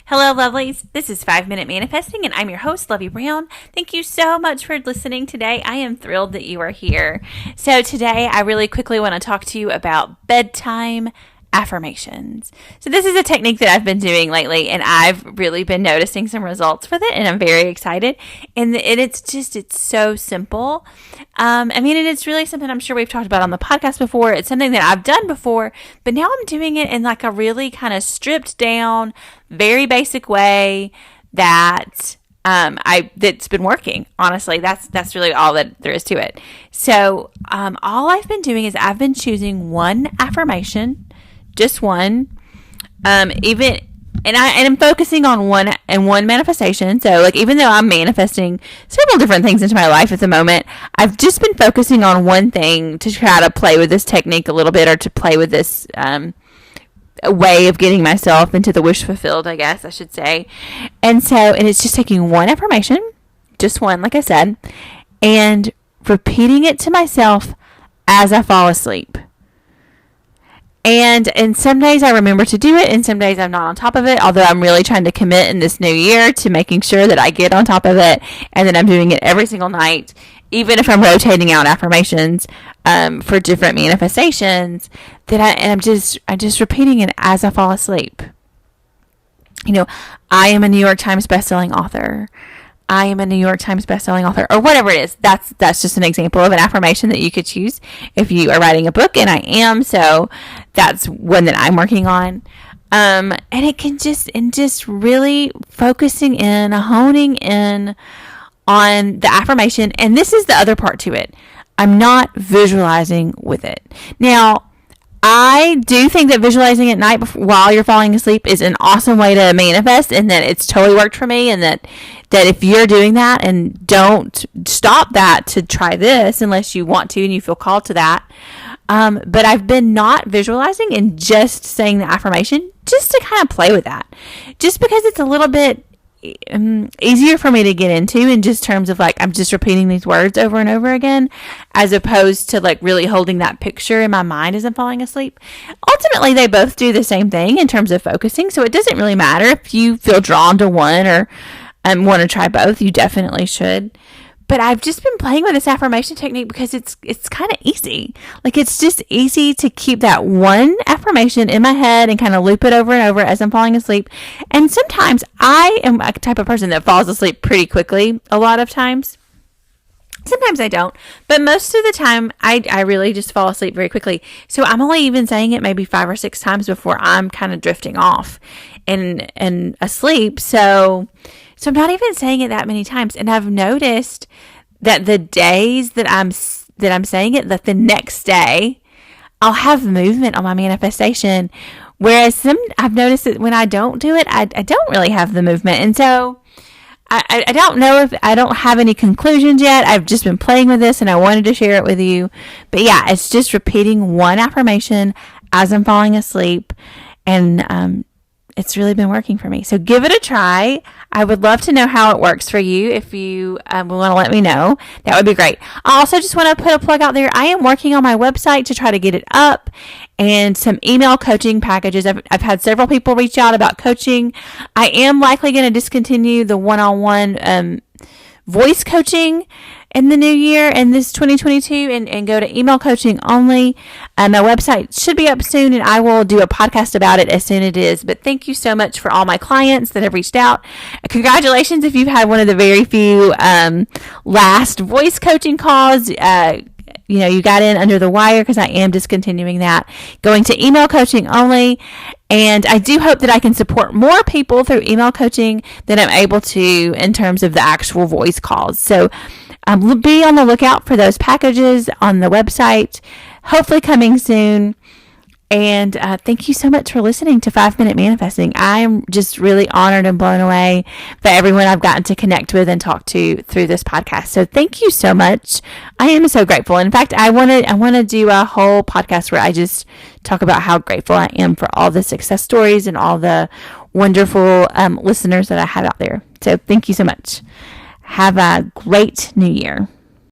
Hello, lovelies. This is 5 Minute Manifesting, and I'm your host, Lovey Brown. Thank you so much for listening today. I am thrilled that you are here. So today, I really quickly want to talk to you about bedtime affirmations. So this is a technique that I've been doing lately, and I've really been noticing some results with it, and I'm very excited. And it's so simple. And it's really something I'm sure we've talked about on the podcast before. It's something that I've done before, but now I'm doing it in like a really kind of stripped down, very basic way that's been working. Honestly, that's really all that there is to it. So all I've been doing is I've been choosing one affirmation. Just one, I'm focusing on one manifestation. So like, even though I'm manifesting several different things into my life at the moment, I've just been focusing on one thing to try to play with this technique a little bit, or to play with this, a way of getting myself into the wish fulfilled, I guess I should say. And it's just taking one affirmation, just one, like I said, and repeating it to myself as I fall asleep. And some days I remember to do it, and some days I'm not on top of it, although I'm really trying to commit in this new year to making sure that I get on top of it, and that I'm doing it every single night, even if I'm rotating out affirmations for different manifestations, I'm just repeating it as I fall asleep. You know, I am a New York Times bestselling author. I am a New York Times bestselling author, or whatever it is. That's just an example of an affirmation that you could choose if you are writing a book, and I am. So that's one that I'm working on. And it can just really focusing in, honing in on the affirmation. And this is the other part to it. I'm not visualizing with it. Now, I do think that visualizing at night while you're falling asleep is an awesome way to manifest, and that it's totally worked for me, and that if you're doing that, and don't stop that to try this unless you want to and you feel called to that. But I've been not visualizing and just saying the affirmation just to kind of play with that, just because it's a little bit easier for me to get into in just terms of like, I'm just repeating these words over and over again, as opposed to like really holding that picture in my mind as I'm falling asleep. Ultimately, they both do the same thing in terms of focusing, so it doesn't really matter if you feel drawn to one or want to try both. You definitely should. But I've just been playing with this affirmation technique because it's kind of easy. Like, it's just easy to keep that one affirmation in my head and kind of loop it over and over as I'm falling asleep. And sometimes I am a type of person that falls asleep pretty quickly a lot of times. Sometimes I don't, but most of the time I really just fall asleep very quickly. So I'm only even saying it maybe 5 or 6 times before I'm kind of drifting off and asleep. So I'm not even saying it that many times. And I've noticed that the days that I'm saying it, that the next day I'll have movement on my manifestation. Whereas I've noticed that when I don't do it, I don't really have the movement. And so I don't know, if I don't have any conclusions yet. I've just been playing with this and I wanted to share it with you. But yeah, it's just repeating one affirmation as I'm falling asleep. And it's really been working for me. So give it a try. I would love to know how it works for you. If you want to let me know, that would be great. I also just want to put a plug out there. I am working on my website to try to get it up, and some email coaching packages. I've had several people reach out about coaching. I am likely going to discontinue the one-on-one voice coaching in the new year, in this 2022, and go to email coaching only. My website should be up soon, and I will do a podcast about it as soon as it is. But thank you so much for all my clients that have reached out. Congratulations if you've had one of the very few last voice coaching calls. You got in under the wire, because I am discontinuing that, going to email coaching only. And I do hope that I can support more people through email coaching than I'm able to in terms of the actual voice calls. So be on the lookout for those packages on the website, hopefully coming soon. And thank you so much for listening to 5 Minute Manifesting. I am just really honored and blown away by everyone I've gotten to connect with and talk to through this podcast. So thank you so much. I am so grateful. In fact, I want to do a whole podcast where I just talk about how grateful I am for all the success stories and all the wonderful listeners that I have out there. So thank you so much. Have a great new year.